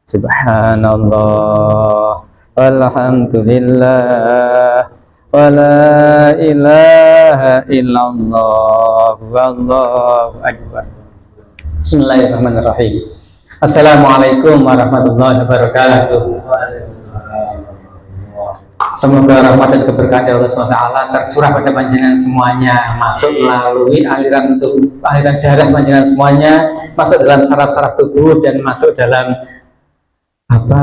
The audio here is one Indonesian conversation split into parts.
Subhanallah, walhamdulillah, wala ilaha illallah, wallahu akbar. Bismillahirrahmanirrahim. Assalamualaikum warahmatullahi wabarakatuh. Semoga rahmat dan keberkahan Allah SWT tercurah pada panjenengan semuanya, masuk melalui aliran darah panjenengan semuanya, masuk dalam saraf-saraf tubuh dan masuk dalam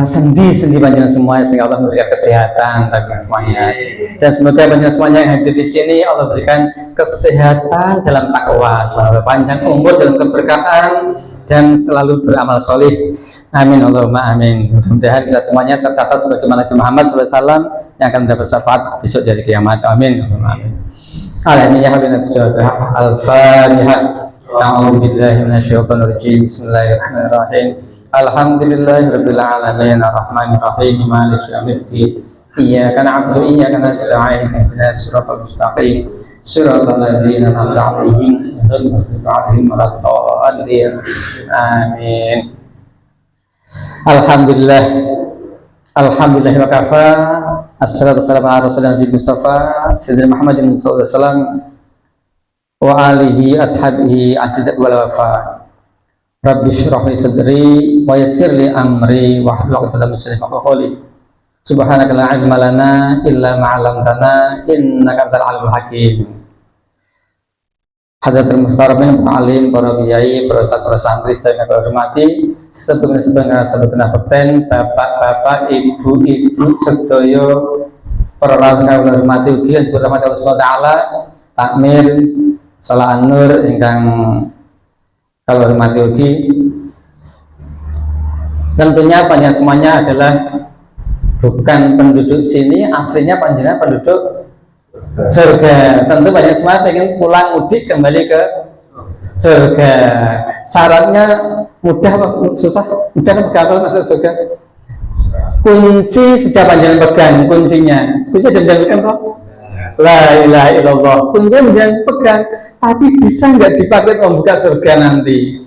sendi panjenengan semuanya, sehingga Allah memberikan kesehatan panjenengan semuanya. Dan semoga panjenengan semuanya yang hadir di sini Allah berikan kesehatan dalam takwa, selalu panjang umur dalam keberkahan dan selalu beramal solih. Amin Allahumma amin. Mudah-mudahan kita semuanya tercatat sebagaimana Nabi Muhammad SAW yang akan mendapat syafaat besok dari kiamat. Amin Allahumma amin. Al-Fatihah. A'udzubillahi minasyaitonir rajim. Bismillahirrahmanirrahim. Alhamdulillahirabbil alamin arrahmanir rahim maliki yaumiddin iyyaka na'budu wa iyyaka nasta'in ihdinas siratal mustaqim siratal ladzina an'amta 'alaihim ghairil maghdubi 'alaihim waladdallin amin. Alhamdulillah wa kafa, assalatu wassalamu ala rasulillah Mustafa sayyidina Muhammadin sallallahu alaihi wasallam wa alihi ashabihi ajzad wal wafa. Rabbi shrah li sadri wa yassir li amri wahlul 'uqdatam min lisani yafqahu qawli. Subhanaka la ilma lana illa ma 'allamtana innaka antal alimul hakim. Hadratul muhtaramin alim, para kiai, para ustaz, para santri sedaya kula hormati, sebagaimana satu kena bekten, bapak-bapak, ibu-ibu sedaya para rawuh kula hormati ugi lan dirahmati Allah Subhanahu wa taala, takmir salat an-nur ingkang kalau hormati ugi. Tentunya panjenengan semuanya adalah bukan penduduk sini, aslinya panjenengan penduduk surga. Tentu panjenengan semua pengen pulang mudik kembali ke surga. Syaratnya mudah apa susah? Mudah apa gampang masuk surga? Kunci sudah panjenengan pegang kuncinya. Kunci jangan pegang toh? La ilaha illallah. Kuncinya jangan pegang, tapi bisa nggak dipakai membuka surga nanti?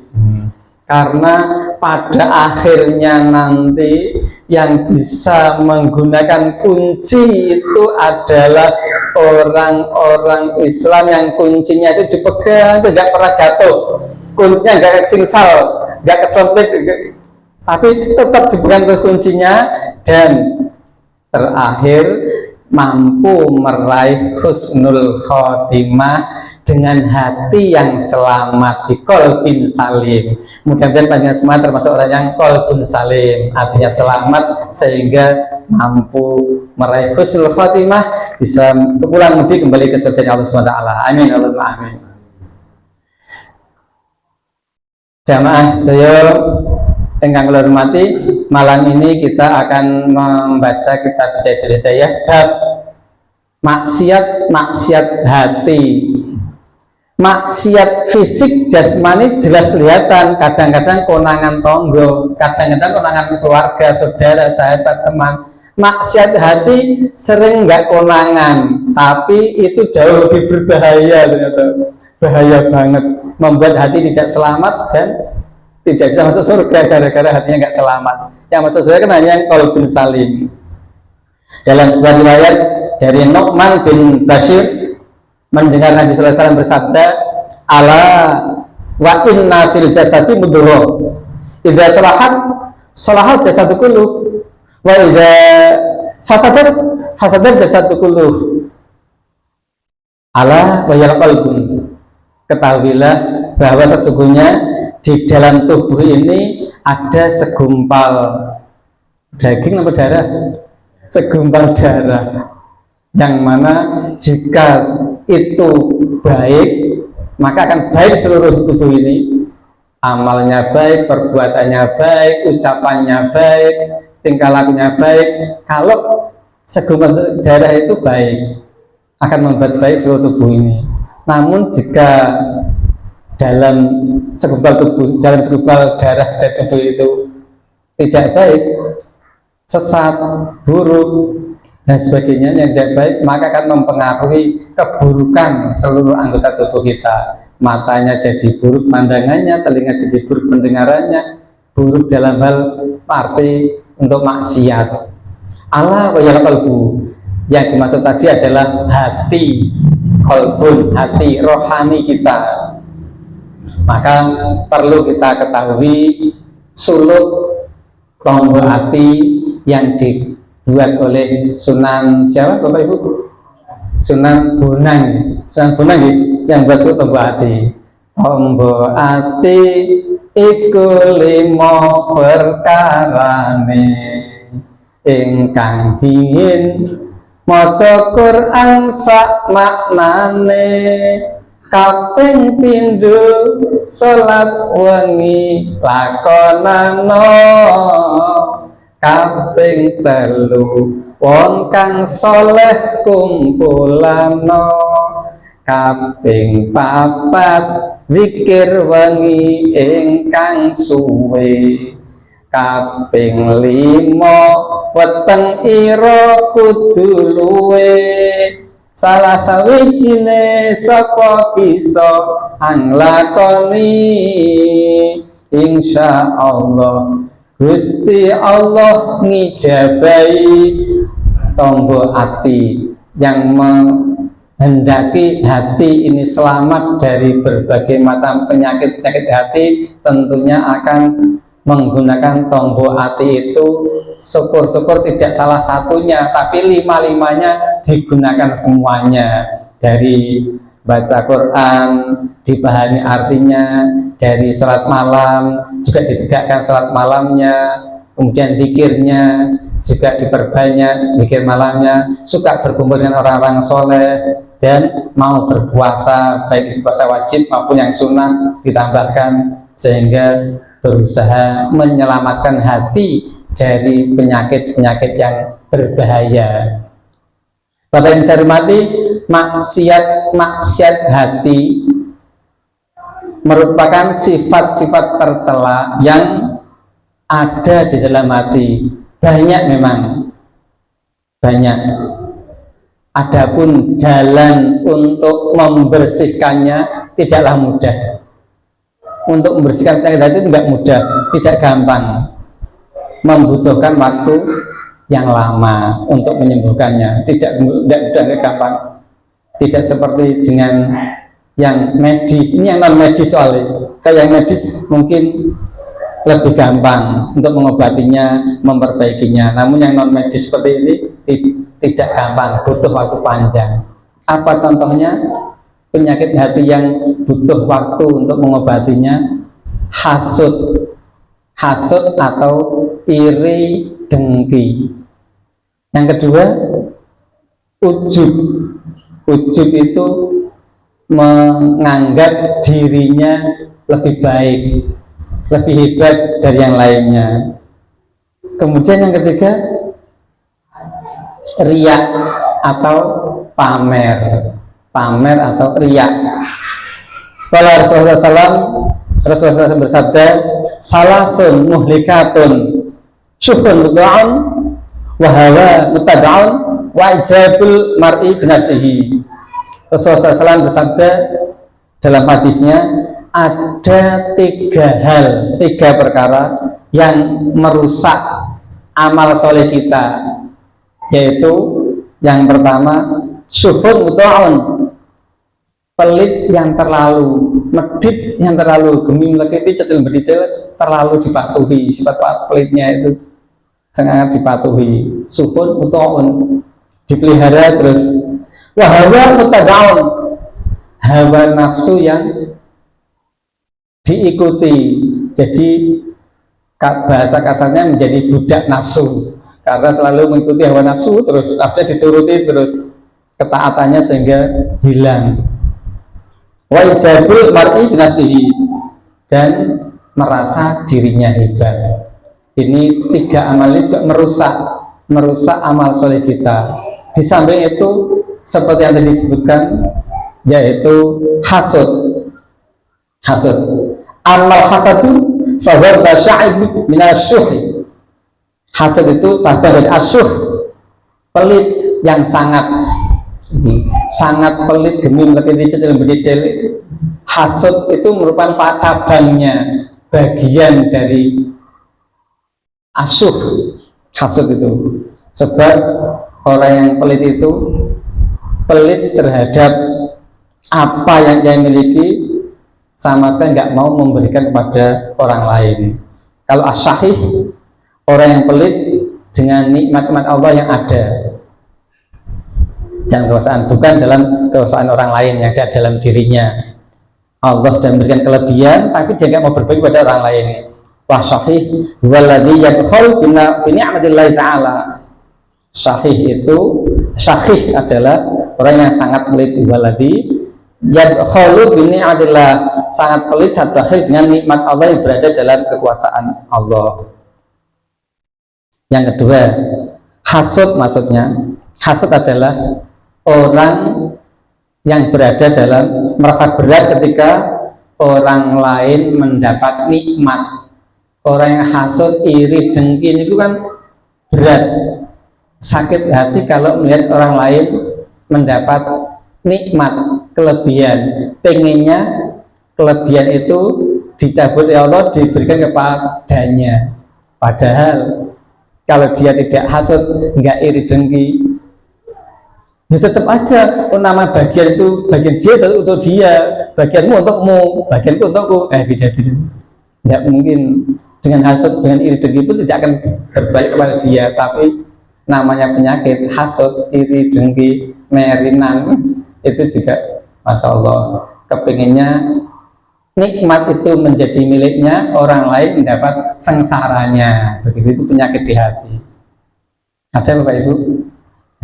Karena pada akhirnya nanti yang bisa menggunakan kunci itu adalah orang-orang Islam yang kuncinya itu dipegang, tidak pernah jatuh, kuncinya nggak singsal, nggak keselipit, tapi tetap dipegang terus kuncinya, dan terakhir mampu meraih husnul khotimah dengan hati yang selamat, di qalbin salim. Mudah-mudahan panjenengan semua termasuk orang yang qalbun salim, hatinya selamat sehingga mampu meraih husnul khotimah, bisa pulang mudik kembali ke surga Allah SWT. Amin Allahumma amin. Jamaah sedaya ingkang kula hormati, malam ini kita akan membaca kitab Bidayatul Hidayah bab maksiat hati. Maksiat fisik jasmani jelas kelihatan, kadang-kadang konangan tonggo, kadang-kadang konangan keluarga, saudara, sahabat, teman. Maksiat hati sering nggak konangan, tapi itu jauh lebih berbahaya ternyata. Bahaya banget, membuat hati tidak selamat dan tidak bisa masuk surga gara-gara hatinya nggak selamat. Yang masuk surga kan hanya yang qalbun salim. Dalam sebuah riwayat dari Nu'man bin Bashir, mendengar Nabi sallallahu alaihi wasallam bersabda, ala wa inna fil jasadi mudghah, idza salahat jasadu kulluh, wa idza fasadat jasadu kulluh. Ala wa yal qalbun, ketahuilah bahwa sesungguhnya di dalam tubuh ini ada segumpal daging atau darah, segumpal darah, yang mana jika itu baik maka akan baik seluruh tubuh ini, amalnya baik, perbuatannya baik, ucapannya baik, tingkah lakunya baik. Kalau segumpal darah itu baik, akan membuat baik seluruh tubuh ini. Namun jika dalam segumpal darah dari tubuh itu tidak baik, sesat, buruk dan sebagainya yang tidak baik, maka akan mempengaruhi keburukan seluruh anggota tubuh kita. Matanya jadi buruk pandangannya, telinga jadi buruk pendengarannya, buruk dalam hal arti untuk maksiat. Allah wa ya qalbu, yang dimaksud tadi adalah hati, qalbun, hati rohani kita. Maka perlu kita ketahui suluk tombol hati yang dibuat oleh Sunan siapa Bapak Ibu? Sunan Bonang. Sunan Bonang yang buat suluk tombol hati. Tombol hati iku limo perkarane ingkang dingin maca Quran sak maknane kaping pindho salat wengi lakonano kaping telu wong kang saleh kumpulano kaping papat zikir wengi ingkang suwe kaping 5 weteng ira kudu luwe salah sawijine saka bisa anglakoni insyaallah Gusti Allah ngijabahi tombol hati yang menghendaki hati ini selamat dari berbagai macam penyakit-penyakit hati, tentunya akan menggunakan tombol hati itu. Syukur-syukur tidak salah satunya, tapi 5-5-nya digunakan semuanya. Dari baca Quran, dipahami artinya, dari sholat malam juga ditegakkan sholat malamnya, kemudian zikirnya juga diperbanyak, zikir malamnya, suka berkumpul dengan orang-orang soleh, dan mau berpuasa, baik itu puasa wajib maupun yang sunnah ditambahkan, sehingga berusaha menyelamatkan hati dari penyakit-penyakit yang berbahaya. Bapak yang saya hormati, maksiat hati merupakan sifat-sifat tercela yang ada di dalam hati. Banyak memang, banyak. Adapun jalan untuk membersihkannya tidaklah mudah. Untuk membersihkan penyakit hati tidak mudah, tidak gampang, membutuhkan waktu yang lama untuk menyembuhkannya. Tidak mudah, tidak gampang. Tidak seperti dengan yang medis. Ini yang non medis soalnya. Kalau yang medis mungkin lebih gampang untuk mengobatinya, memperbaikinya. Namun yang non medis seperti ini tidak gampang, butuh waktu panjang. Apa contohnya? Penyakit hati yang butuh waktu untuk mengobatinya, hasud atau iri dengki. Yang kedua, ujub itu menganggap dirinya lebih baik, lebih hebat dari yang lainnya. Kemudian yang ketiga, riya atau pamer atau riya. Kalau Rasulullah SAW bersabda, salasun muhlikatun syukrun muta'un wa hawa mutada'un wa ijabul mar'i binafsihi. Rasulullah SAW bersabda dalam hadisnya, ada 3 perkara yang merusak amal soleh kita, yaitu yang pertama, syukrun muta'un, pelit yang terlalu, medit yang terlalu, geming lekiti cetil bedidil terlalu dipatuhi. Sifat pelitnya itu sangat dipatuhi. Syukrun muta'un, dipelihara terus. Wahawa mutadaun, hawa nafsu yang diikuti. Jadi bahasa kasarnya menjadi budak nafsu, karena selalu mengikuti hawa nafsu terus, nafsunya dituruti terus, ketaatannya sehingga hilang. Wa ijabul mar'i binafsihi, dan merasa dirinya hebat. Ini 3 amal ini juga merusak amal soleh kita. Di samping itu, seperti yang tadi disebutkan, yaitu hasud. Amal hasadu fahuwa sya'ib minasyuhi. Hasud itu cabang dari asyuh, pelit yang sangat pelit, gemim lekiti cetil bedidil. Hasud itu merupakan cabangnya, bagian dari asyuh, hasud itu. Sebab orang yang pelit itu pelit terhadap apa yang dia miliki, sama sekali nggak mau memberikan kepada orang lain. Kalau asyahih, orang yang pelit dengan nikmat-nikmat Allah yang ada dan kekuasaan, bukan dalam kekuasaan orang lain yang ada dalam dirinya. Allah sudah memberikan kelebihan, tapi dia nggak mau berbagi pada orang lain. Wah, syahih waladhi yadkhul bi ni'matillahi ta'ala. Syahih itu, syahih adalah orang yang sangat pelit. Waladhi yadkhulu bi ni'matillah, sangat pelit, sangat bakhil dengan nikmat Allah yang berada dalam kekuasaan Allah. Yang kedua, hasud. Maksudnya hasud adalah orang yang berada dalam merasa berat ketika orang lain mendapat nikmat. Orang yang hasud, iri, dengki itu kan berat, sakit hati kalau melihat orang lain mendapat nikmat, kelebihan. Pengennya kelebihan itu dicabut ya Allah, diberikan kepadanya. Padahal kalau dia tidak hasud, nggak iri dengki, ya tetap aja nama bagian itu bagian dia untuk dia, bagianmu untukmu, bagianku untukku, beda-beda. Tidak mungkin. Dengan hasud, dengan iri dengki pun tidak akan berbalik kepada dia. Tapi namanya penyakit hasud, iri dengki, merinan, itu juga masya Allah kepinginnya nikmat itu menjadi miliknya, orang lain mendapat sengsaranya. Begitu, itu penyakit di hati. Ada Bapak Ibu?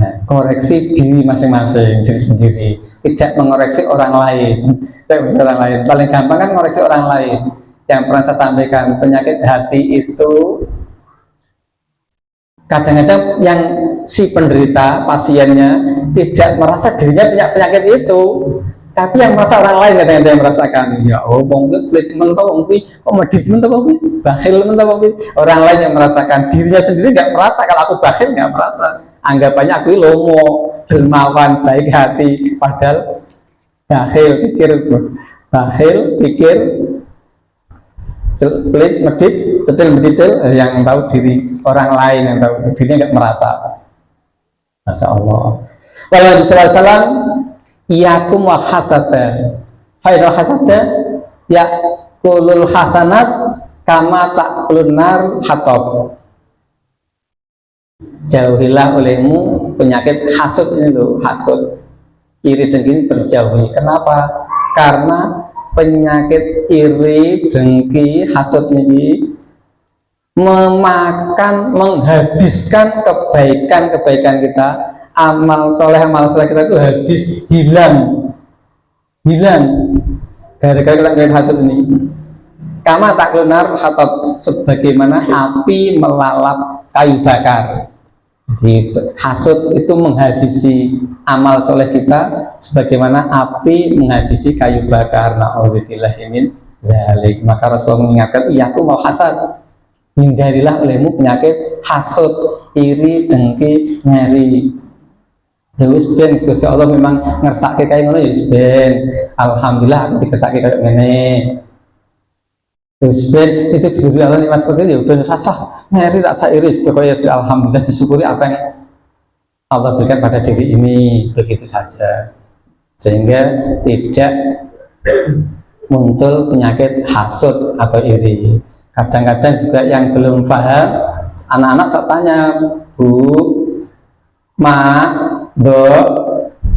Nah, koreksi diri masing-masing, diri sendiri, tidak mengoreksi orang lain. Orang lain paling gampang kan mengoreksi orang lain. Yang pernah saya sampaikan, penyakit hati itu kadang-kadang yang si penderita, pasiennya tidak merasa dirinya punya penyakit itu, tapi yang merasa orang lain kadang-kadang yang merasakan. Ya oh, bongkit pelit mentau, kok medit mentau, bakhil mentau, orang lain yang merasakan. Dirinya sendiri nggak merasa. Kalau aku bakhil nggak merasa, anggapannya aku lomo, dermawan, baik hati, padahal bakhil pikir pelit, medit, cetil, meditil, yang tahu diri orang lain, yang tahu dirinya nggak merasa. Masya Allah. Walau Nabi SAW, iyakum wa hasada, faidal hasada, ya kulul hasanat, kama tak lunar hatob. Jauhilah olehmu penyakit hasud ini loh, hasud, iri dengki, berjauhi. Kenapa? Karena penyakit iri dengki hasud ini menghabiskan kebaikan kita, amal soleh kita itu habis, hilang gara-gara kita hasud ini. Kama taklunar hatab, sebagaimana api melalap kayu bakar. Jadi hasud itu menghabisi amal soleh kita sebagaimana api menghabisi kayu bakar. Na'udzubillah min dzalik. Maka Rasulullah mengingatkan, iyakum wal hasad, hindarilah olehmu penyakit hasud, iri, dengki, ngeri. Ya wis ben Gusti Allah memang ngersake kaya ngono, ya wis ben. Alhamdulillah aku dikesake kaya ngene. Wis ben itu diberi Allah nikmat seperti itu, ya ben sah ngeri, rasa iri, pokoknya alhamdulillah disyukuri apa yang Allah berikan pada diri ini, begitu saja. Sehingga tidak muncul penyakit hasud atau iri. Kadang-kadang juga yang belum paham, anak-anak sok tanya, Bu, Ma, Dok,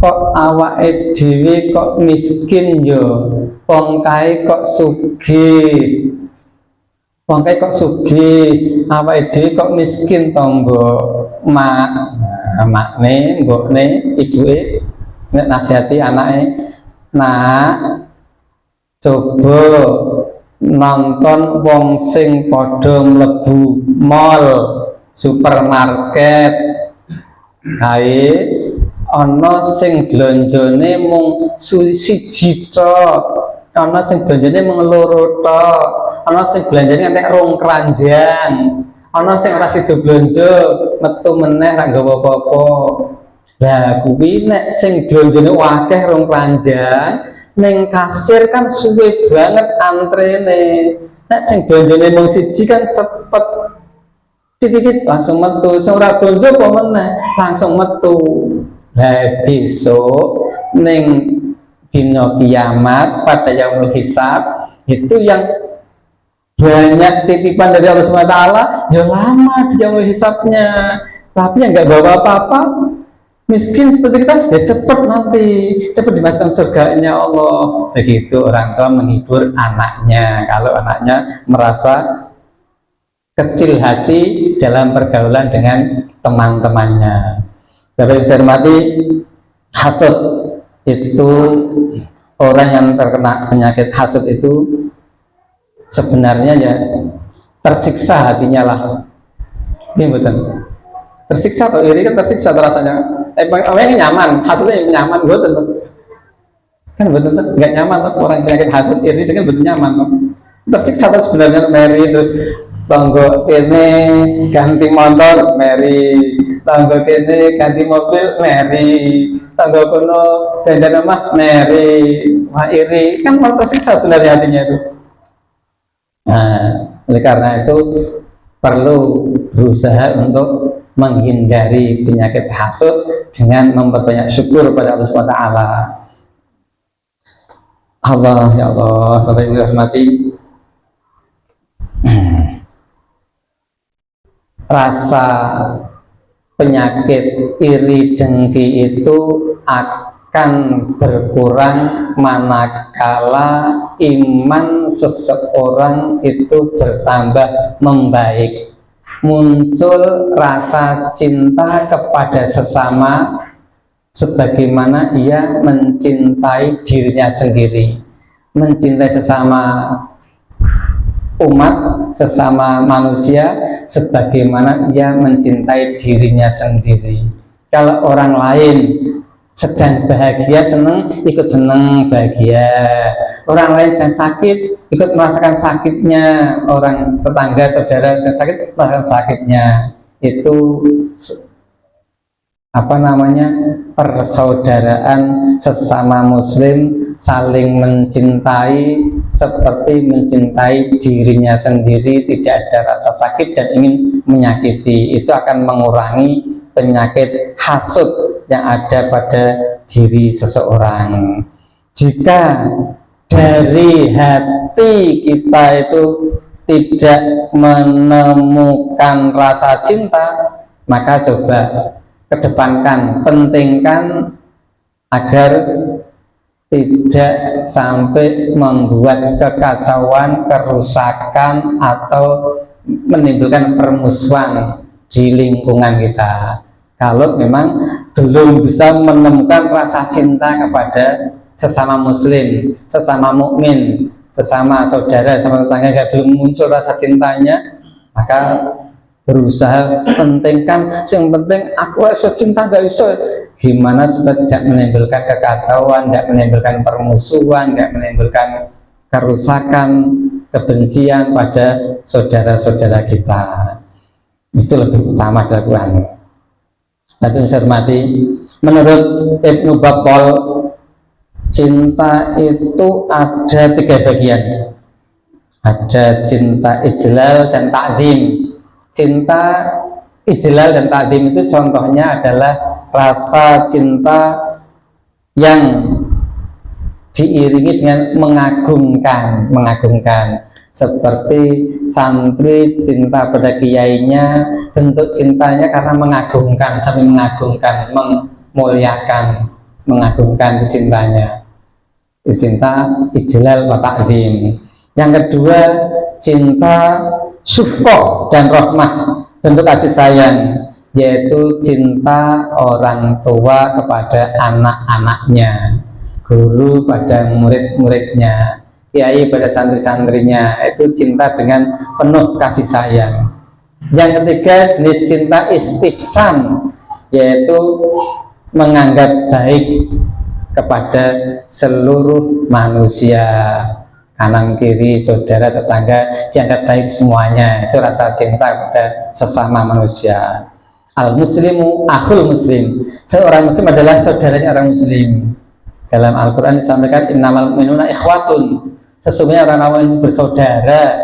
kok awake dhewe kok miskin yo, wong kae kok sugih, awake dhewe kok miskin to, Mbok? Makne, mbokne, ibuke nek nasihati anake, nak coba nonton wong sing padha mlebu mall, supermarket, kae ana sing blonjone mung siji tok, ana sing belanjane mung loro tok, ana sing belanjane entek rong keranjang, ana sing ora sida blonjo metu meneh ra nggawa apa-apa. Lah kuwi nek sing blonjone akeh rong keranjang ning kasir kan suwe banget antrene. Nek sing blonjone mung siji kan cepet. titit langsung metu, sing ora blonjo apa meneh langsung metu. Lah besok ning dina kiamat pada yaumul hisab itu yang banyak titipan dari Allah Subhanahu wa taala ya lama di yaumul hisabnya, tapi yang nggak bawa apa-apa miskin seperti kita ya cepet nanti cepet dimasukkan surganya Allah. Begitu orang tua menghibur anaknya kalau anaknya merasa kecil hati dalam pergaulan dengan teman-temannya. Bapak Ibu saya hormati, hasud itu, orang yang terkena penyakit hasud itu sebenarnya ya tersiksa hatinya lah. Ini betul. Tersiksa atau iri kan tersiksa rasanya. Ini nyaman, hasudnya nyaman, gue tentu kan betul nggak nyaman tuh orang penyakit hasud iri kan betul nyaman tuh. Tersiksa tuh sebenarnya Mary terus tonggo ini ganti motor Mary, tonggo ini ganti mobil Mary, tonggo kuno dandan rumah Mary, wah iri kan mau tersiksa sebenarnya hatinya itu. Nah, oleh karena itu perlu berusaha untuk menghindari penyakit hasud dengan memperbanyak syukur pada Allah SWT. Allah ya Allah, Bapak Ibu hormati, rasa penyakit iri dengki itu akan berkurang manakala iman seseorang itu bertambah membaik, muncul rasa cinta kepada sesama sebagaimana ia mencintai dirinya sendiri, mencintai sesama umat, sesama manusia sebagaimana ia mencintai dirinya sendiri. Kalau orang lain sedang bahagia, senang, ikut senang bahagia. Orang lain sedang sakit, ikut merasakan sakitnya. Orang tetangga, saudara sedang sakit, merasakan sakitnya. Itu apa namanya, persaudaraan sesama muslim, saling mencintai seperti mencintai dirinya sendiri, tidak ada rasa sakit dan ingin menyakiti. Itu akan mengurangi penyakit hasud yang ada pada diri seseorang. Jika dari hati kita itu tidak menemukan rasa cinta, maka coba kedepankan, pentingkan agar tidak sampai membuat kekacauan, kerusakan atau menimbulkan permusuhan di lingkungan kita. Kalau memang belum bisa menemukan rasa cinta kepada sesama muslim, sesama mukmin, sesama saudara, sama tetangga, belum muncul rasa cintanya, maka berusaha pentingkan. Yang penting aku iso cinta, gak iso gimana supaya tidak menimbulkan kekacauan, tidak menimbulkan permusuhan, tidak menimbulkan kerusakan, kebencian pada saudara-saudara kita. Itu lebih utama dilakukan. Tapi saya hormati, menurut Ibnu Battal, cinta itu ada 3 bagian. Ada cinta ijlal dan ta'zim. Cinta ijlal dan ta'zim itu contohnya adalah rasa cinta yang diiringi dengan mengagungkan, seperti santri cinta pada kiainya, bentuk cintanya karena mengagungkan, sambil mengagungkan, memuliakan, mengagungkan cintanya. Cinta ijlal wa ta'zim. Yang kedua, cinta syufqah dan rahmah, bentuk kasih sayang, yaitu cinta orang tua kepada anak-anaknya, guru pada murid-muridnya, kiai pada santri-santrinya. Itu cinta dengan penuh kasih sayang. Yang ketiga, jenis cinta istihsan, yaitu menganggap baik kepada seluruh manusia, kanan kiri, saudara, tetangga, dianggap baik semuanya. Itu rasa cinta kepada sesama manusia. Al-muslimu akhul muslim, seorang muslim adalah saudaranya orang muslim. Dalam Al-Quran disampaikan innamal mu'minuna ikhwatun, sesungguhnya orang-orang itu bersaudara.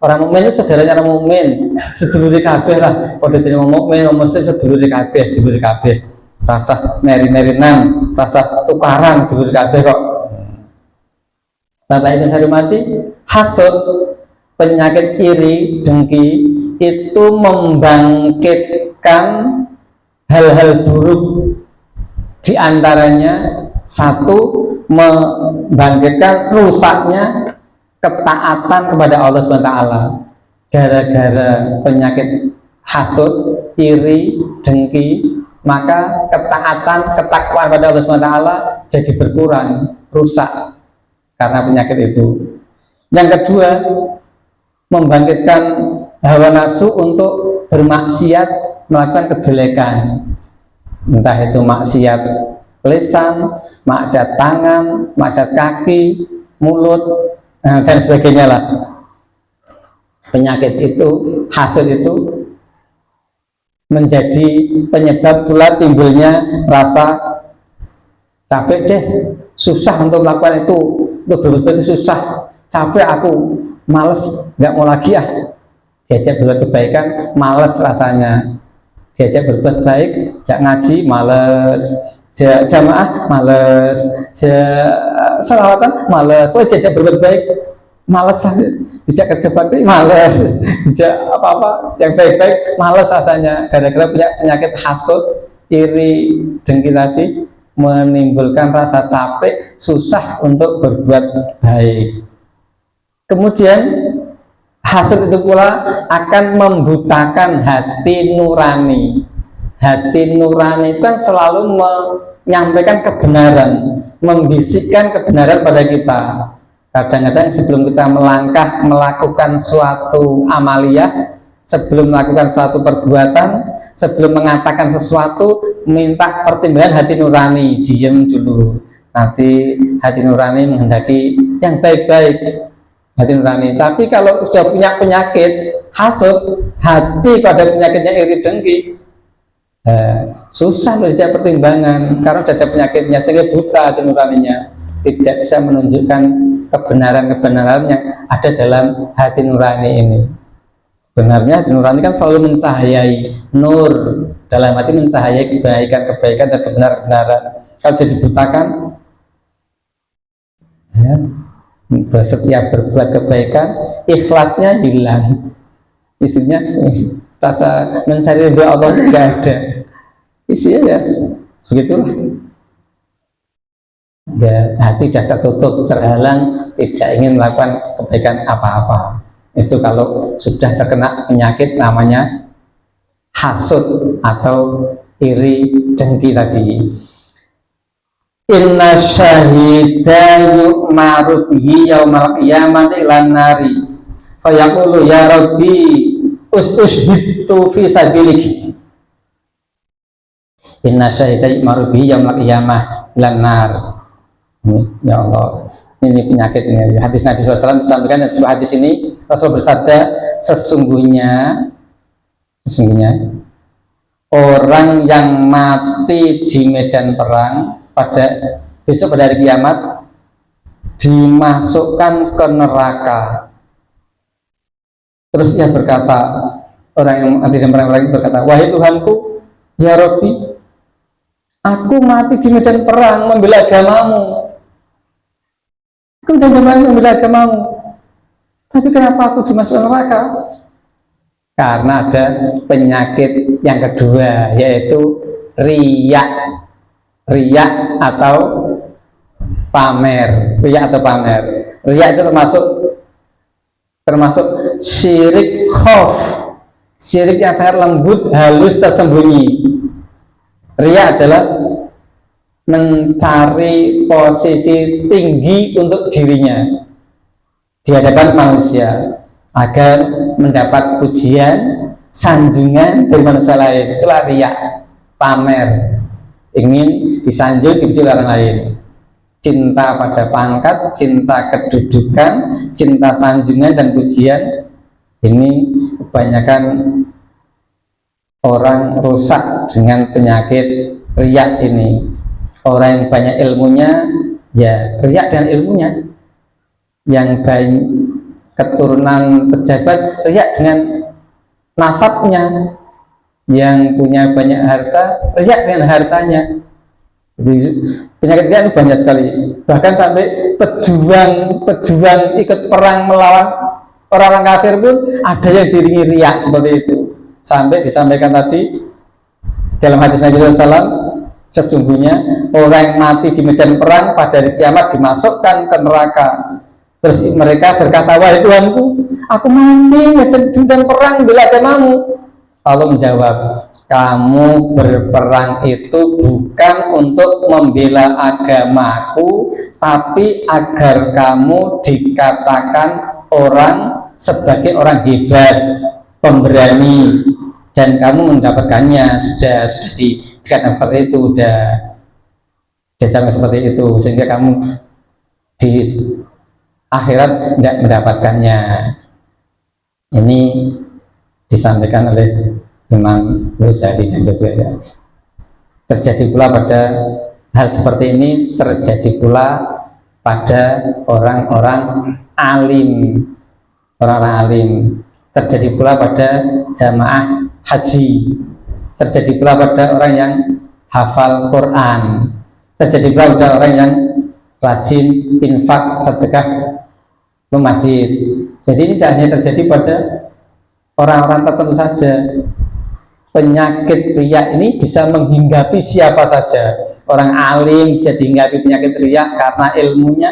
Orang mukmin itu saudaranya orang mukmin, sedulure kabeh lah. Padha dene wong mukmin, wong muslim sedulure kabeh, dulure kabeh. Rasa meri-merinan, rasa tukaran dulure kabeh kok. Bapak Ibu saya hormati, hasud, penyakit iri, dengki itu membangkitkan hal-hal buruk. Di antaranya satu, membangkitkan rusaknya ketaatan kepada Allah SWT. Gara-gara penyakit hasud, iri, dengki, maka ketaatan, ketakwaan pada Allah SWT jadi berkurang, rusak karena penyakit itu. Yang kedua, membangkitkan hawa nafsu untuk bermaksiat, melakukan kejelekan, entah itu maksiat lisan, maksiat tangan, maksiat kaki, mulut, dan sebagainya lah. Penyakit itu, hasud itu menjadi penyebab pula timbulnya rasa capek deh, susah untuk melakukan itu, untuk berbuat itu susah, capek aku, males, nggak mau lagi ya. Diajak berbuat kebaikan, males rasanya. Diajak berbuat baik, jak ngaji, males, jamaah males, sholawatan males, pokoknya diajak berbuat baik males, dijak kerja bakti males, dijak apa-apa yang baik-baik males rasanya, gara-gara punya penyakit hasud, iri, dengki tadi menimbulkan rasa capek, susah untuk berbuat baik. Kemudian hasud itu pula akan membutakan hati nurani. Hati nurani itu kan selalu menyampaikan kebenaran, membisikkan kebenaran pada kita. Kadang-kadang sebelum kita melangkah melakukan suatu amaliyah, sebelum melakukan suatu perbuatan, sebelum mengatakan sesuatu, minta pertimbangan hati nurani, diam dulu. Nanti hati nurani menghendaki yang baik-baik, hati nurani. Tapi kalau sudah punya penyakit hasud, hati pada penyakitnya iri dengki, susah menjadi pertimbangan karena sudah ada penyakitnya, sehingga buta hati nuraninya, tidak bisa menunjukkan kebenaran-kebenaran yang ada dalam hati nurani ini. Benarnya hati nurani kan selalu mencahayai nur, dalam hati mencahayai kebaikan-kebaikan dan kebenaran-kebenaran. Kalau jadi dibutakan, ya, setiap berbuat kebaikan, ikhlasnya hilang, isinya rasa mencari ridho Allah tidak ada, isinya ya begitulah. Ya, hati sudah tertutup, terhalang, tidak ingin melakukan kebaikan apa-apa. Itu kalau sudah terkena penyakit namanya hasud atau iri dengki tadi. Inna syahida yu'maru bihi yaumal qiyamati ilan nari fayaqulu ya rabbi ushbittu fi sabilik. Inna syahida yu'maru bihi yaumal qiyamah ilan nar. Ya Allah, ini penyakit ini. Hadis Nabi SAW disampaikan, dan sebuah hadis ini Rasul bersabda, sesungguhnya orang yang mati di medan perang pada besok pada hari kiamat dimasukkan ke neraka. Terus ia berkata, orang yang mati di medan perang berkata, wahai Tuhanku, ya Rabbi, aku mati di medan perang membela agamamu. Aku membela agamamu, tapi kenapa aku dimasukkan neraka? Karena ada penyakit yang kedua, yaitu riya. Riya atau pamer. Riya atau pamer. Riya itu termasuk syirik khof, syirik yang sangat lembut, halus, tersembunyi. Riya adalah mencari posisi tinggi untuk dirinya di hadapan manusia agar mendapat pujian, sanjungan dari manusia lain. Itulah riya, pamer, ingin disanjung, dipuji orang lain. Cinta pada pangkat, cinta kedudukan, cinta sanjungan dan pujian, ini kebanyakan orang rusak dengan penyakit riya ini. Orang yang banyak ilmunya, ya riya dengan ilmunya. Yang banyak keturunan pejabat, riak dengan nasabnya. Yang punya banyak harta, riak dengan hartanya. Jadi penyakit riak itu banyak sekali. Bahkan sampai pejuang ikut perang melawan orang-orang kafir pun ada yang diiringi riak seperti itu. Sampai disampaikan tadi dalam hadis Nabi SAW, sesungguhnya orang yang mati di medan perang pada hari kiamat dimasukkan ke neraka. Terus mereka berkata, wahai Tuhanku, aku mati medan perang bela agamamu. Allah menjawab, kamu berperang itu bukan untuk membela agamaku, tapi agar kamu dikatakan orang sebagai orang hebat, pemberani, dan kamu mendapatkannya. Sudah dikatakan seperti itu, sudah dijamin seperti itu, sehingga kamu di akhirat tidak mendapatkannya. Ini disampaikan oleh Imam Ghazali dan juga terjadi pula pada hal seperti ini, terjadi pula pada orang-orang alim, terjadi pula pada jamaah haji, terjadi pula pada orang yang hafal Quran, terjadi pula pada orang yang rajin infak sedekah ke masjid. Jadi ini tidak hanya terjadi pada orang-orang tertentu saja. Penyakit riya ini bisa menghinggapi siapa saja. Orang alim bisa dihinggapi penyakit riya karena ilmunya,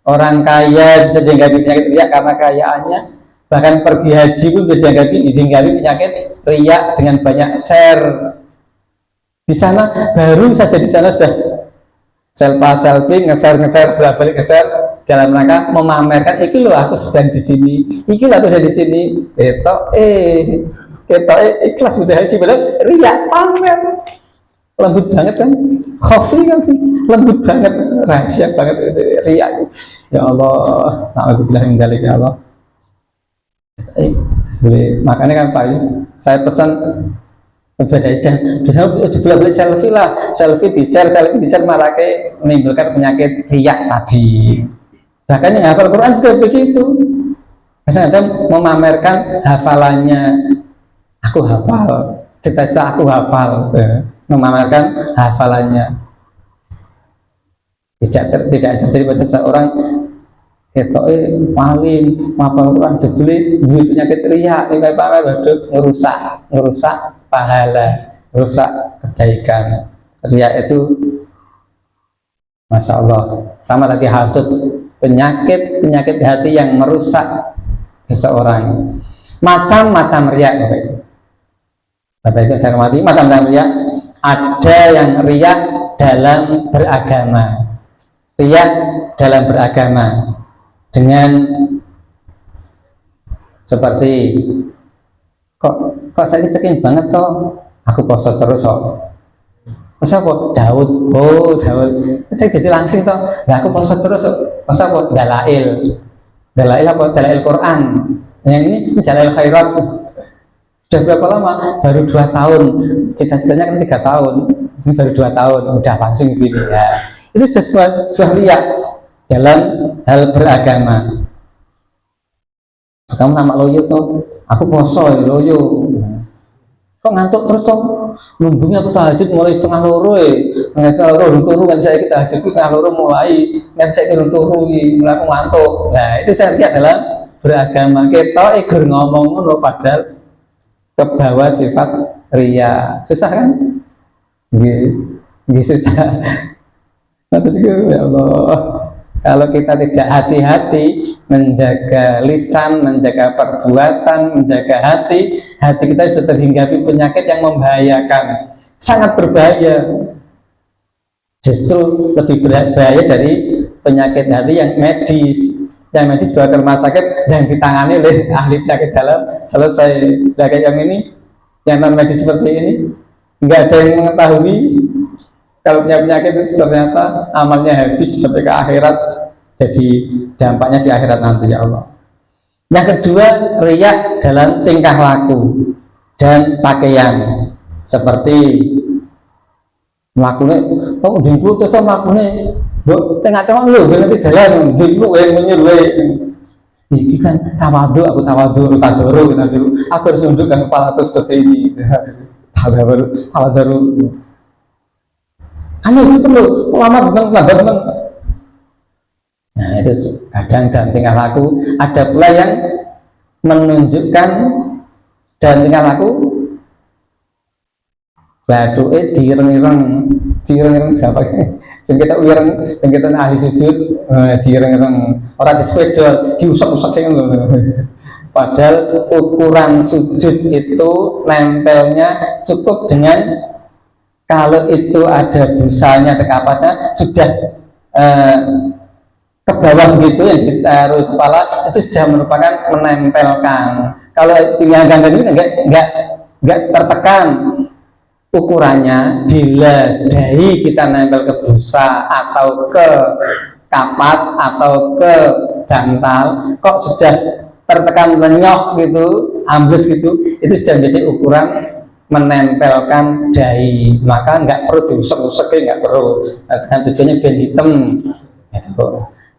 orang kaya bisa dihinggapi penyakit riya karena kayaannya, bahkan pergi haji pun bisa dihinggapi penyakit riya dengan banyak share. Di sana baru saja di sana sudah selfie, nge-share bolak-balik nge-share dalam rangka memamerkan, iki loh aku sedang di sini, iki loh aku sedang di sini. Kita ikhlas udah haji, padahal riak pamer, lembut banget kan, khofi kan, lembut banget, rahasia banget riak. Ya Allah, na'udzubillah min dzalik ya Allah. Makanya kan Pak, saya pesan beda aja, bisa boleh selfie lah, selfie di share malah kayak menimbulkan penyakit riak tadi. Bahkan yang hafal Quran juga begitu, kadang-kadang memamerkan hafalannya. Aku hafal, cita-cita aku hafal, memamerkan hafalannya. Tidak terjadi pada seorang ketoke paling hafal Quran jebule duwe penyakit riya, pamer waduh ngerusak pahala, rusak kebaikan. Riya itu Masya Allah, sama tadi hasud, penyakit hati yang merusak seseorang. Macam-macam riya. Bapak Ibu saya hormati, macam-macam riya. Ada yang riya dalam beragama, riya dalam beragama dengan seperti kok saya cekin banget toh, aku poso terus kok. Masa kok Daud, saya jadi langsing toh, nah aku poso terus kok. Masa kok dalail apa? Dalail Quran. Yang ini dalail khairat. Sudah berapa lama? Baru 2 tahun. Cita-citanya kan 3 tahun. Ini baru 2 tahun. Udah langsing begini ya. Itu sudah riak dalam hal beragama. Kamu nama loyo toh? Aku poso loyo. Kok ngantuk terus toh? Lumbungnya aku tahajud mulai setengah loro turu kan saya kita tahajud setengah loro mulai kan saya turu mulai aku ngantuk. Nah itu saya lihat adalah beragama. Kita ikut ngomong lo padahal kebawa sifat riya. Susah kan? Susah. Ya Allah, kalau kita tidak hati-hati menjaga lisan, menjaga perbuatan, menjaga hati kita sudah terhinggapi penyakit yang membahayakan, sangat berbahaya. Justru lebih berbahaya dari penyakit hati yang medis. Yang medis bawa ke rumah sakit dan ditangani oleh ahli penyakit dalam, selesai. Nah, kayak yang ini, yang non medis seperti ini, nggak ada yang mengetahui kalau punya penyakit itu ternyata amalnya habis sampai ke akhirat, jadi dampaknya di akhirat nanti ya Allah. Yang kedua, riya dalam tingkah laku dan pakaian, seperti melakukan kok jemput atau melakukan tengah-tengah lu nanti jalan dulu yang menyuruh Ini kan tawadu, aku tawadu, tadoro, gitu. Aku harus menundukkan kepala aku seperti ini. Tawadu. Kan itu perlu ulama benar. Nah itu kadang dalam tingkah laku ada pula yang menunjukkan dalam tingkah laku baduke direng-ireng siapa dan kita wireng dan kita ahli sujud direng-ireng orang di sepeda diusap-usap kayak gitu. Padahal ukuran sujud itu nempelnya cukup dengan kalau itu ada busanya atau kapasnya sudah ke bawah gitu yang ditaruh kepala itu sudah merupakan menempelkan. Kalau tinggal ganda ini enggak tertekan ukurannya. Bila dahi kita nempel ke busa atau ke kapas atau ke bantal kok sudah tertekan lenyok gitu, ambles gitu, itu sudah menjadi ukuran menempelkan dahi, maka nggak perlu diusek-usek, nggak perlu. Nah, dengan tujuannya biar hitam gitu.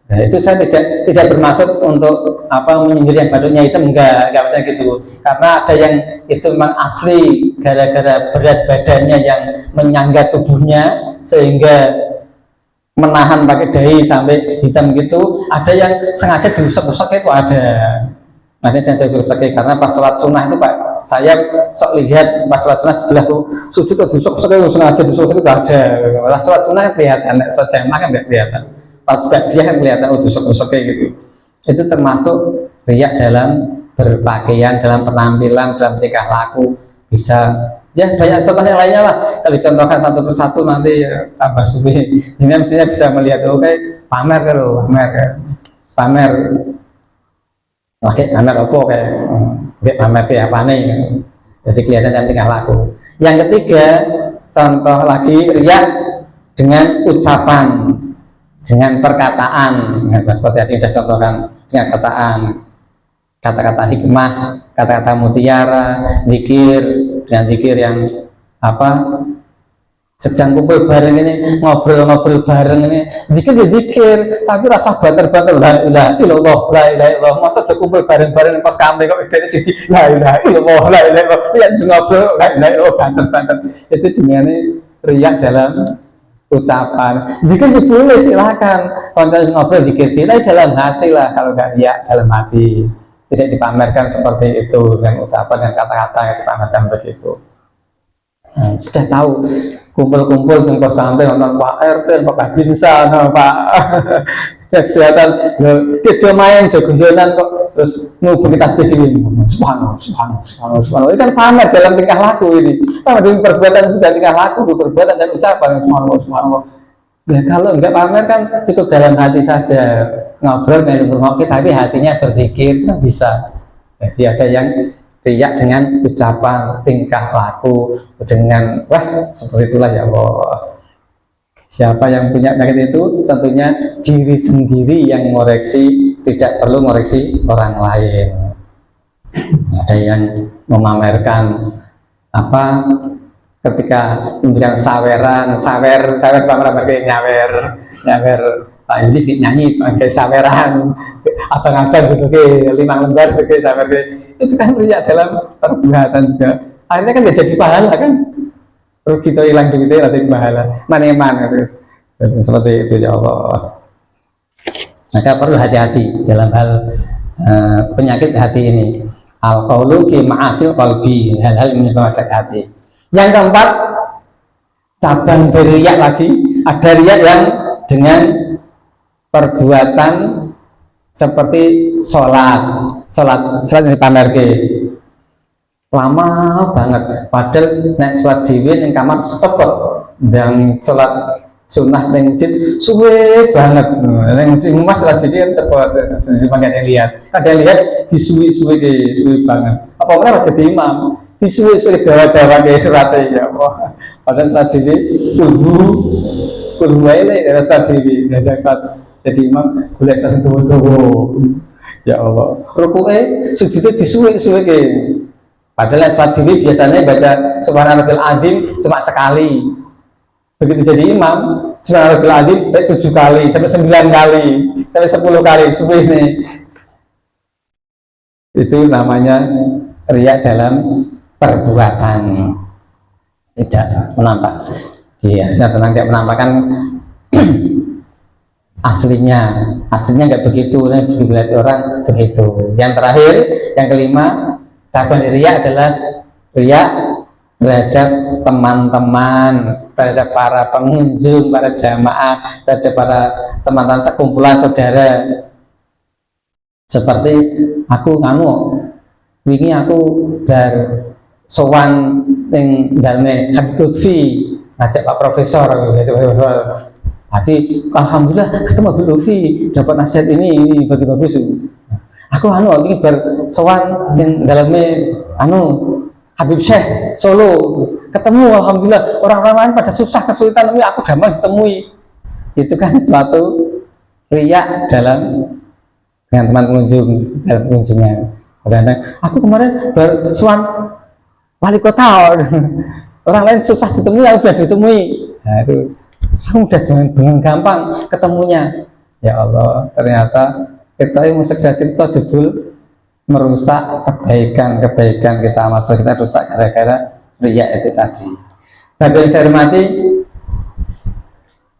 Nah, itu saya tidak bermaksud untuk menyindir yang badannya hitam, enggak macam gitu, karena ada yang itu memang asli gara-gara berat badannya yang menyangga tubuhnya sehingga menahan pakai dahi sampai hitam gitu. Ada yang sengaja diusek-usek itu ada. Nanti saya usek karena pas sholat sunnah itu Pak, saya sok lihat pas sholat sunnah sebelah tuh sujud tuh diusek-usek sengaja diusek itu ada. Pas sholat sunnah kelihatan, sholat jamaah kan nggak kelihatan. Pas badiah kan kelihatan diusek-usek kayak gitu. Itu termasuk riak dalam berpakaian, dalam penampilan, dalam tingkah laku. Bisa ya banyak contoh yang lainnya lah. Kalau dicontohkan satu persatu nanti ya, tambah suwi. Ini mestinya bisa melihat oke pamer kalau pamer pamer apa kayak pamer kayak apa nih, jadi kelihatan dalam tingkah laku. Yang ketiga, contoh lagi riak dengan ucapan, dengan perkataan, seperti yang sudah contohkan dengan kata-kata hikmah, kata-kata mutiara, zikir, dengan zikir yang sedang kumpul bareng ini, ngobrol bareng ini, zikir, tapi rasa bater-bater, la ilaha illallah, masa aja kumpul bareng-bareng pas kami kok ini siji, la ilaha illallah, yang ngobrol, la ilaha illallah, bater-bater, itu jenisnya riak dalam ucapan. Zikir boleh silahkan, kalau ngobrol zikir, tapi dalam hati lah, kalau nggak riak dalam hati, tidak dipamerkan seperti itu, dengan ucapan dan kata-kata yang dipamerkan begitu. Nah, sudah tahu kumpul-kumpul di pos kantor nonton Pak RT, Pak Kabinsa, Pak kesehatan, kita main jago-jagoan kok terus ngubungi tasbih ini, subhanallah, ini kan pamer dalam tingkah laku ini, pamer dengan perbuatan juga tingkah laku, perbuatan dan ucapan, subhanallah. Ya kalau enggak pamer kan cukup dalam hati saja, ngobrol ngopi tapi hatinya berzikir kan bisa. Jadi ada yang riak dengan ucapan, tingkah laku, dengan seperti itulah ya Allah. Siapa yang punya penyakit itu tentunya diri sendiri yang ngoreksi, tidak perlu ngoreksi orang lain. Ada yang memamerkan ketika memberikan sawer pamer nyawer Pak Yudis nyanyi pakai saweran abang-abang gitu ke 5 lembar ke sawer itu kan riak dalam perbuatan juga, akhirnya kan jadi pahala kan, rugi itu hilang duitnya nanti pahala mana gitu. Seperti itu ya Allah. Maka perlu hati-hati dalam hal penyakit hati ini, al-qaulu fi ma'asil qalbi, hal-hal yang menyebabkan hati. Yang keempat, cabang dari riak lagi, ada riak yang dengan perbuatan seperti sholat yang dipamerke lama banget, padahal naik sholat dewi yang kamar cepet, dan sholat sunnah yang masjid suwe banget, yang mas sholat dewi kan cepet, sebagian yang lihat disuwi banget, apa mereka masih di imam disuwi dawa kayak suratnya ya Allah. Padahal sholat dewi kulhu ini ada sholat dewi, ada sholat jadi imam boleh saya sentuh ya Allah. Rukuknya sujudnya disuwi ke, padahal sholat dewi biasanya baca subhanallahil azim cuma sekali, begitu jadi imam subhanallahil azim 7 kali sampai 9 kali sampai 10 kali suwi nih. Itu namanya riya dalam perbuatan, tidak menampak. Dia tenang tidak menampakkan aslinya nggak begitu, begitu lihat orang begitu. Yang terakhir, yang kelima, cabang riya adalah riya terhadap teman-teman, terhadap para pengunjung, para jamaah, terhadap para teman-teman sekumpulan saudara. Seperti aku wingi aku sowan ning daleme Habib Lutfi ngajak Pak Profesor, tapi alhamdulillah ketemu Habib Lutfi, dapat nasihat ini bagus-bagus. Aku ini sowan ning daleme Habib Syekh Solo, ketemu alhamdulillah, orang-orang lain pada susah kesulitan, tapi aku gampang ditemui. Itu kan suatu riya dengan teman pengunjung, dalam kunjungan. Kadang-kadang aku kemarin bersuan wali kota, orang lain susah ditemui, aku bisa ditemui. Nah itu aku udah dengan gampang ketemunya. Ya Allah, ternyata kita yang sekedar cerita jebul merusak kebaikan kita, maksud kita rusak gara-gara riya itu tadi. Tapi yang saya hormati,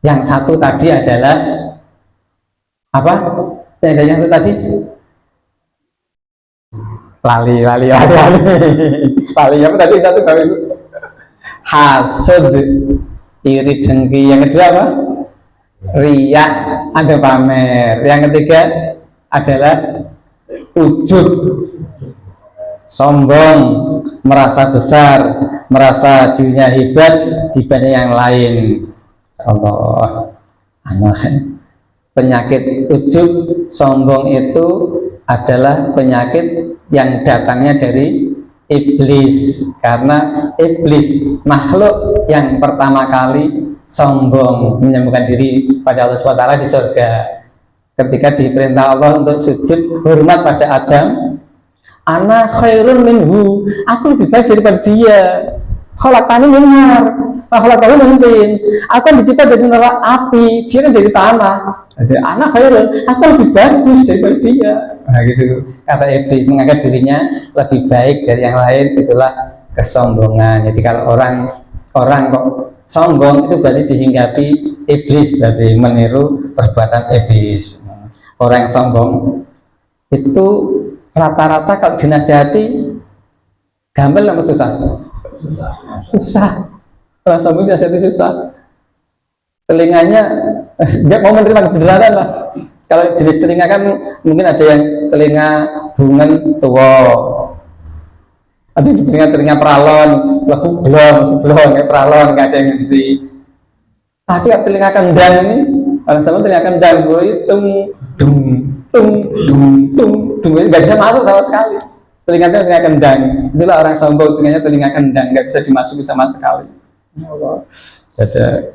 yang satu tadi adalah apa? Yang itu tadi lali apa tadi satu kali itu hasud, iri dengki. Yang kedua apa? Riya, ada pamer. Yang ketiga adalah ujub, sombong, merasa besar, merasa dirinya hebat dibanding yang lain. Allah, penyakit ujub, sombong itu adalah penyakit yang datangnya dari iblis, karena iblis makhluk yang pertama kali sombong, menyembuhkan diri pada Allah SWT di surga. Ketika diperintah Allah untuk sujud hormat pada Adam, ana khairun minhu, aku lebih baik daripada dia. Khalaqtani min nar, khalaqtahu min tin. Aku kan dicipta dari neraka api, dia kan dari tanah. Jadi ana khairun, aku lebih bagus daripada dia. Nah gitu. Kata iblis, menganggap dirinya lebih baik dari yang lain, itulah kesombongan. Jadi kalau orang kok sombong, itu berarti dihinggapi iblis, berarti meniru perbuatan iblis. Orang yang sombong itu rata-rata kalau dinasihati gampang atau susah? Susah. Orang sombong dinasihati susah. Telinganya nggak mau menerima kebenaran lah. Kalau jenis telinga kan mungkin ada yang telinga bungan tua, ada di telinga peralon, lagu belum peralon, nggak ada yang ngerti. Tapi telinga kendang ini, kalau sama telinga kendang, nggak bisa masuk sama sekali. Telinga kendang, itulah orang sombong, telinganya telinga kendang, nggak bisa dimasuki sama sekali. Jadi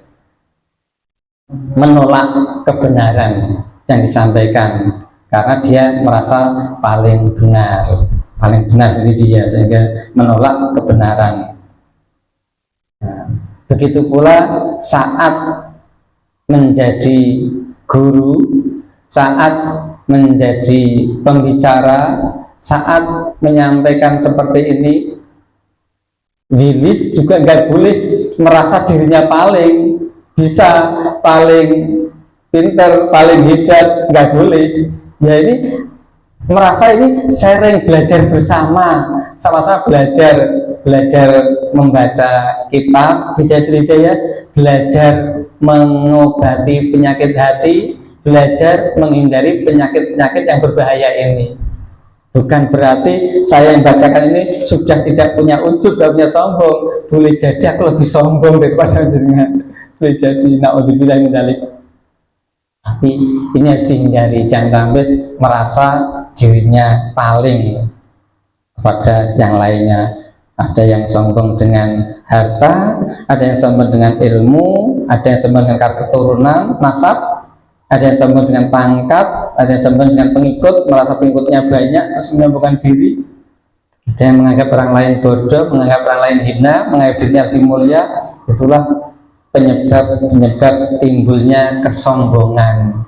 menolak kebenaran yang disampaikan karena dia merasa paling benar sendiri dia, sehingga menolak kebenaran. Nah, begitu pula saat menjadi guru, saat menjadi pembicara, saat menyampaikan seperti ini, lilis juga nggak boleh merasa dirinya paling bisa, paling pinter, paling hebat, nggak boleh. Ya ini merasa ini sharing, belajar bersama, sama-sama belajar membaca kitab Hidayah, belajar mengobati penyakit hati, belajar menghindari penyakit-penyakit yang berbahaya ini. Bukan berarti saya yang bacakan ini sudah tidak punya ujub, tidak punya sombong. Boleh jadi aku lebih sombong daripada jenengan, boleh jadi, naudzubillah min dzalik. Tapi ini harus dihindari, jangan sampai merasa dirinya paling kepada yang lainnya. Ada yang sombong dengan harta, ada yang sombong dengan ilmu, ada yang sombong dengan keturunan, nasab, ada yang sombong dengan pangkat, ada yang sombong dengan pengikut, merasa pengikutnya banyak terus menyombongkan diri. Ada yang menganggap orang lain bodoh, menganggap orang lain hina, menganggap dirinya lebih mulia. Itulah penyebab timbulnya kesombongan.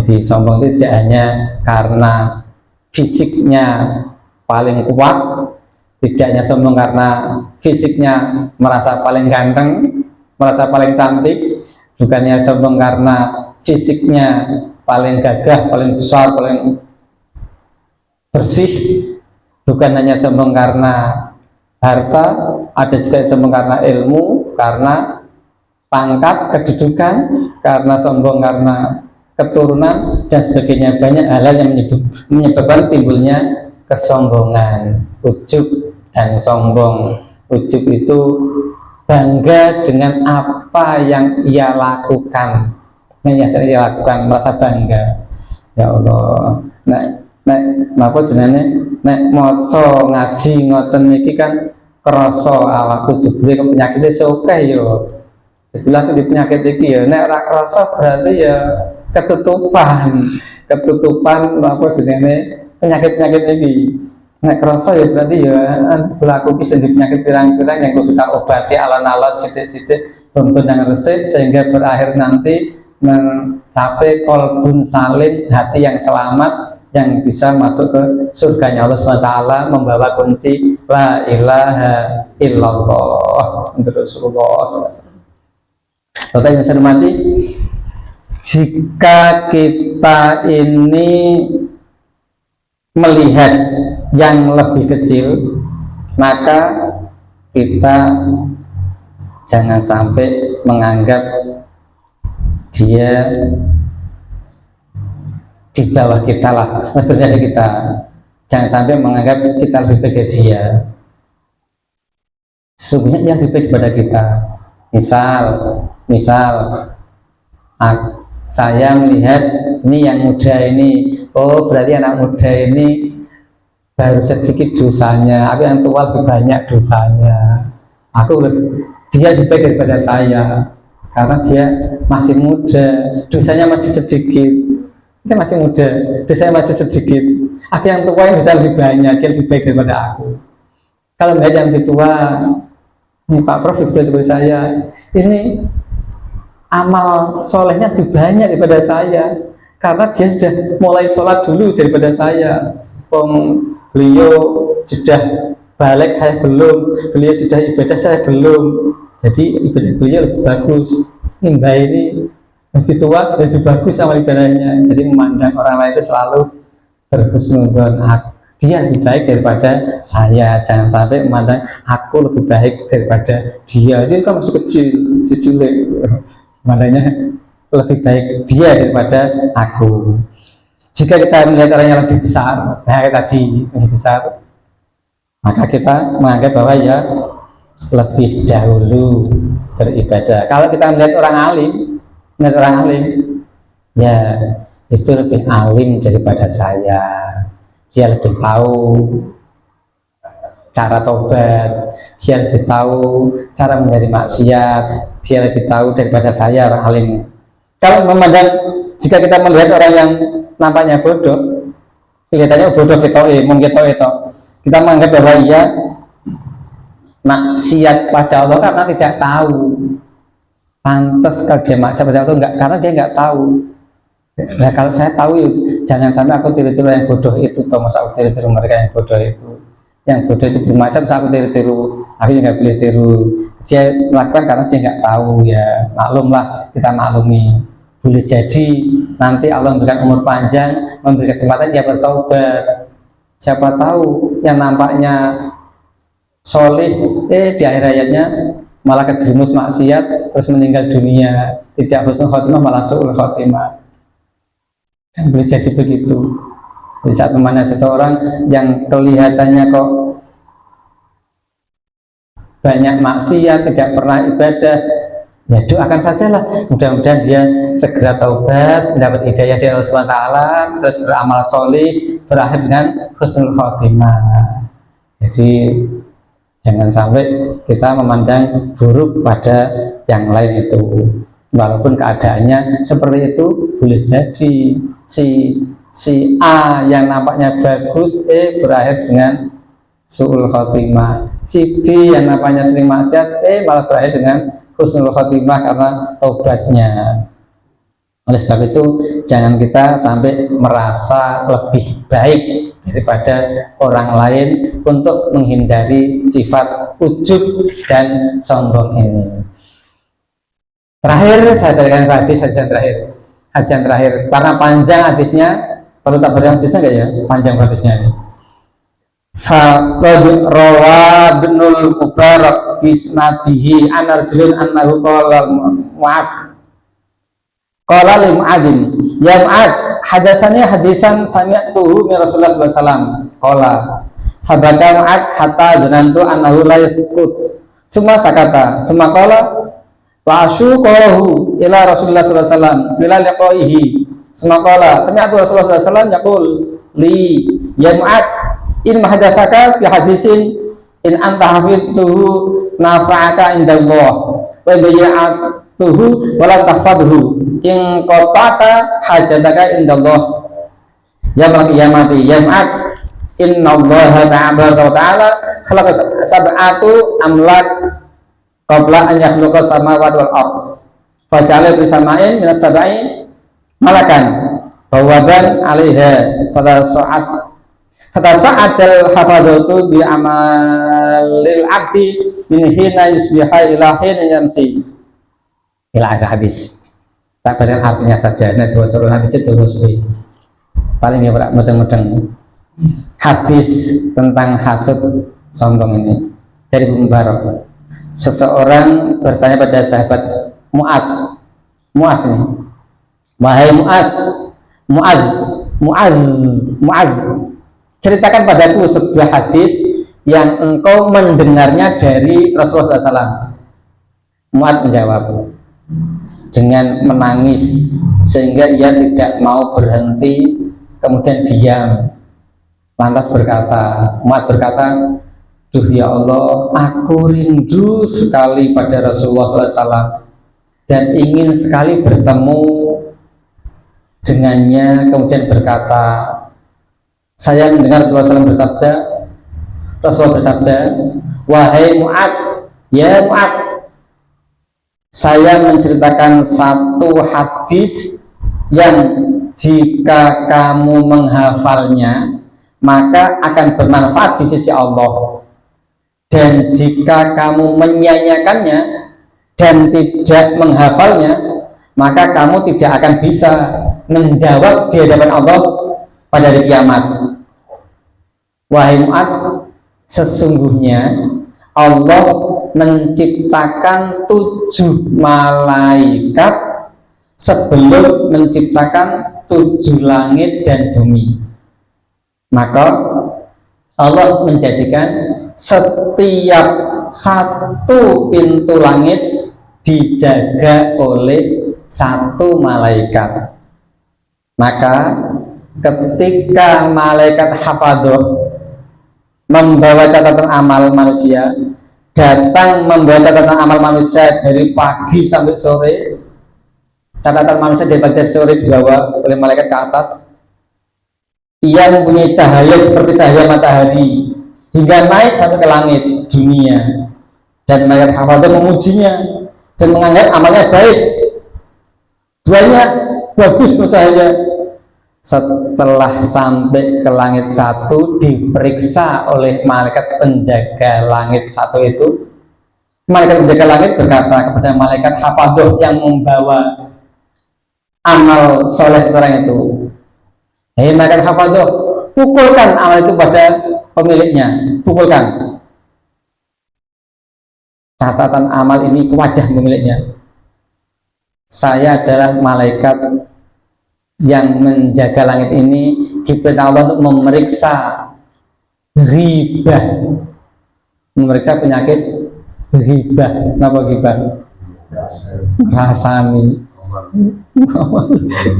Jadi sombong itu tidak hanya karena fisiknya paling kuat, tidak hanya sombong karena fisiknya merasa paling ganteng, merasa paling cantik, bukannya sombong karena fisiknya paling gagah, paling besar, paling bersih, bukan hanya sombong karena harta, ada juga yang sombong karena ilmu, karena pangkat, kedudukan, karena sombong karena keturunan dan sebagainya. Banyak hal yang menyebabkan timbulnya kesombongan, ujub dan sombong. Ujub itu bangga dengan apa yang ia lakukan, merasa bangga. Ya Allah, napa jenenge maca ngaji ngoten iki kan krasa awakku jebule penyakite sokeh yo. Sebelah di penyakit iki ya, nek ora krasa berarti ya ketutupan apa jenenge penyakit iki. Nek krasa ya berarti ya berlaku bisa di penyakit pirang-pirang yang kudu tak obati alon-alon sithik-sithik benang resik sehingga berakhir nanti mencapai qalbun salim, hati yang selamat yang bisa masuk ke surganya Allah SWT, membawa kunci la ilaha illallah Rasulullah SAW. Bapak yang saya hormati, jika kita ini melihat yang lebih kecil, maka kita jangan sampai menganggap dia di bawah kita lah, lebih dari kita. Jangan sampai menganggap kita lebih baik dari dia. Sesungguhnya yang lebih baik daripada kita. Misal saya melihat ini yang muda ini, oh berarti anak muda ini baru sedikit dosanya, aku yang tua lebih banyak dosanya. Dia lebih baik daripada saya karena dia masih muda, dosanya masih sedikit. Dia masih muda, dosanya masih sedikit. Aku yang tua yang bisa lebih banyak, dia lebih baik daripada aku. Kalau melihat yang lebih tua, ini Pak Prof lebih baik daripada saya, ini amal solehnya lebih banyak daripada saya karena dia sudah mulai sholat dulu daripada saya. Beliau sudah balik, saya belum. Beliau sudah ibadah, saya belum. Jadi ibadah beliau lebih bagus. Mbak ini lebih tua, lebih bagus sama ibadahnya. Jadi memandang orang lain itu selalu berhusnudzon, dia lebih baik daripada saya. Jangan sampai memandang aku lebih baik daripada dia. Dia kan masih kecil, mandangnya lebih baik dia daripada aku. Jika kita melihat orang yang lebih besar, tadi lebih besar, maka kita menganggap bahwa ya lebih dahulu beribadah. Kalau kita melihat orang alim, ya itu lebih alim daripada saya. Dia lebih tahu cara tobat, dia lebih tahu cara menghindari maksiat, dia lebih tahu daripada saya orang alim. Kalau memandang, jika kita melihat orang yang nampaknya bodoh, kelihatannya bodoh kita menganggap bahwa ia maksiat pada Allah karena tidak tahu. Pantas kalau dia maksiat pada Allah enggak, karena dia enggak tahu. Nah kalau saya tahu, jangan sampai aku tiru-tiru yang bodoh itu, masa aku tiru-tiru mereka yang bodoh itu. Yang bodoh itu bermaksiat, masa aku tiru-tiru, aku juga boleh tiru. Dia melakukan karena dia nggak tahu, ya maklumlah, kita maklumi. Boleh jadi nanti Allah memberikan umur panjang, memberi kesempatan dia bertobat. Siapa tahu yang nampaknya solih, di akhir hayatnya malah kejerumus maksiat, terus meninggal dunia, tidak husnul khotimah malah su'ul khotimah. Kan boleh jadi begitu. Di saat memandang seseorang yang kelihatannya kok banyak maksiat, tidak pernah ibadah, ya doakan sajalah, mudah-mudahan dia segera taubat, mendapat hidayah dari Allah SWT, terus beramal solih, berakhir dengan husnul khotimah. Jadi jangan sampai kita memandang buruk pada yang lain itu, walaupun keadaannya seperti itu. Boleh jadi si A yang nampaknya bagus, berakhir dengan su'ul khotimah. Si B yang nampaknya sering maksiat, malah berakhir dengan husnul khotimah karena taubatnya. Oleh sebab itu jangan kita sampai merasa lebih baik daripada orang lain untuk menghindari sifat ujub dan sombong ini. Terakhir saya berikan hadis yang terakhir karena panjang hadisnya, perlu tak baca hadisnya enggak ya? Panjang hadisnya ini. Faqad rawa Ibnul Mubarak bisnadihi an rajulin annahu qala li Mu'adzin ya Mu'adz hadasani hadisan sami'tuhu min Rasulullah sallallahu alaihi wasallam qala sabata Mu'adz hatta zanantu annahu la yasqut summa sakata summa qala wa asyuqahu ila Rasulullah sallallahu alaihi wasallam bila liqaihi summa qala sami'tu Rasulullah sallallahu alaihi wasallam yaqul li ya Mu'adz in mahadasaka fi hadisin in anta hafidtuhu nafa'aka indallah wa bayyatuhu wa la tahfadhu in qata'ta hajataka indallah yaumil qiyamati ya Mu'adz innallaha ta'ala khalaqa sab'atu amlak qabla an yakhluqa samawati wal ard faja'ala fi sama'in minas sab'i malakan bawaban 'alaiha fatasa'adal hafadatu bi amalil abdi min hina yusbiha ila hina yamsi ila akhir hadis. Tak baca artinya saja. Nah, dua turun hadisnya terus paling ya mudeng-mudeng hadis tentang hasud sombong ini dari Ibnu Mubarak. Seseorang bertanya pada sahabat Mu'adz ini, wahai Mu'adz, ceritakan padaku sebuah hadis yang engkau mendengarnya dari Rasulullah SAW. Mu'adz menjawab dengan menangis sehingga ia tidak mau berhenti, kemudian diam, lantas Mu'adz berkata, duh ya Allah, aku rindu sekali pada Rasulullah SAW dan ingin sekali bertemu dengannya. Kemudian berkata, saya mendengar Rasulullah bersabda, wahai Mu'adz, ya Mu'adz, saya menceritakan satu hadis yang jika kamu menghafalnya maka akan bermanfaat di sisi Allah, dan jika kamu menyanyiakannya dan tidak menghafalnya maka kamu tidak akan bisa menjawab di hadapan Allah pada hari kiamat. Wahai Mu'adz, sesungguhnya Allah menciptakan 7 malaikat sebelum menciptakan 7 langit dan bumi. Maka Allah menjadikan setiap satu pintu langit dijaga oleh 1 malaikat. Maka ketika malaikat hafadhah membawa catatan amal manusia, datang membawa catatan amal manusia dari pagi sampai sore, catatan manusia dari pagi sampai sore dibawa oleh malaikat ke atas. Ia mempunyai cahaya seperti cahaya matahari hingga naik sampai ke langit dunia, dan malaikat hafadhah memujinya dan menganggap amalnya baik, duanya bagus bercahaya. Setelah sampai ke langit 1, diperiksa oleh malaikat penjaga langit 1 itu. Malaikat penjaga langit berkata kepada malaikat hafadhah yang membawa amal soleh seseorang itu, hei malaikat hafadhah, pukulkan amal itu pada pemiliknya, pukulkan catatan amal ini ke wajah pemiliknya. Saya adalah malaikat yang menjaga langit ini, diperintah Allah untuk memeriksa ghibah, memeriksa penyakit ghibah. Kenapa ghibah? Rasani.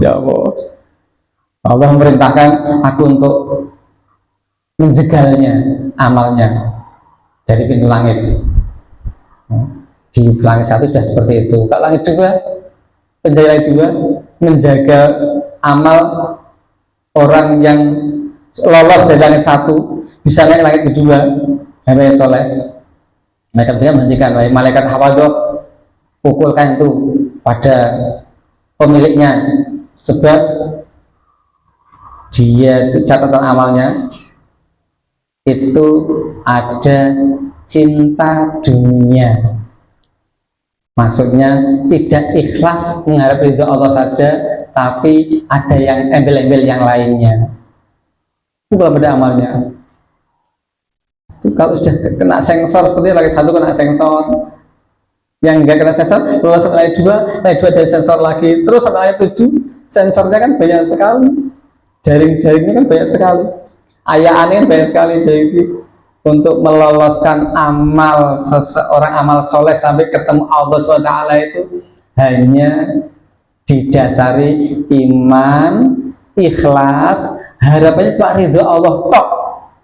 Ya Allah, Allah memerintahkan aku untuk menjegalnya amalnya dari pintu langit. Di langit 1 sudah seperti itu. Kalau langit 2, penjaga langit 2 menjaga amal orang yang lolos dari langit 1 bisa naik langit kedua, hamba yang soleh. Malaikat dia menghentikan, malaikat hafadhah, pukulkan itu pada pemiliknya, sebab dia itu catatan amalnya itu ada cinta dunia. Maksudnya tidak ikhlas mengharap ridho Allah saja, tapi ada yang embel-embel yang lainnya. Itu kalau beda amalnya. Itu kalau sudah kena sensor seperti lagi satu kena sensor, yang enggak kena sensor lolos sampai dua dari sensor lagi, terus sampai 7 sensornya kan banyak sekali, jaring-jaringnya kan banyak sekali, ayaannya kan banyak sekali. Jadi untuk meloloskan amal seseorang, amal soleh sampai ketemu Allah SWT itu hanya didasari iman, ikhlas, harapannya cuma ridho Allah tok,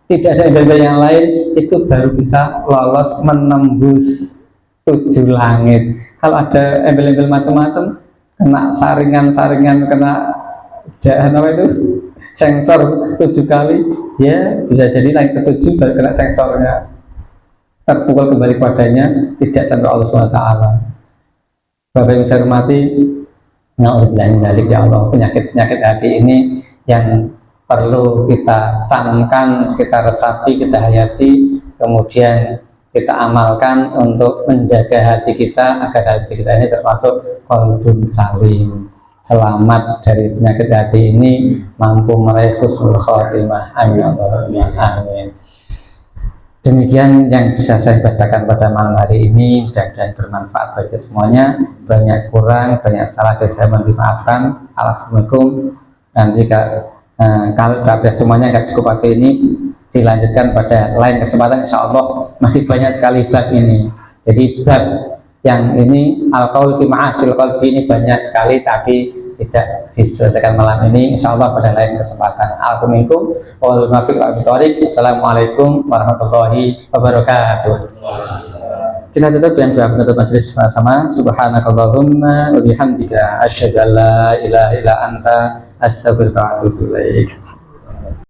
tidak ada embel-embel yang lain, itu baru bisa lolos menembus 7 langit. Kalau ada embel-embel macam-macam, kena saringan-saringan, kena apa itu sensor 7 kali, ya bisa jadi naik ke 7 baru kena sensornya, terpukul kembali padanya, tidak sampai Allah SWT. Bapak yang saya hormati, na'udzubillah ya Allah, penyakit-penyakit hati ini yang perlu kita camkan, kita resapi, kita hayati, kemudian kita amalkan untuk menjaga hati kita agar hati kita ini termasuk qalbun salim, selamat dari penyakit hati ini, mampu meraih husnul khotimah. Amin. Amin. Demikian yang bisa saya bacakan pada malam hari ini, mudah-mudahan bermanfaat bagi semuanya. Banyak kurang, banyak salah dari saya mohon dimaafkan. Assalamualaikum. Nanti kalau ada semuanya nggak cukup waktu ini, dilanjutkan pada lain kesempatan, insya Allah masih banyak sekali bab ini. Jadi bab yang ini al-qaul fi ma'asil qalbi ini banyak sekali, tapi tidak diselesaikan malam ini, insya Allah pada lain kesempatan. Assalamualaikum warahmatullahi wabarakatuh. Kita tutup dengan doa penutup majelis bersama. Subhanakallahumma wa bihamdika asyhadu an la ilaha illa anta astaghfiruka wa atubu ilaik.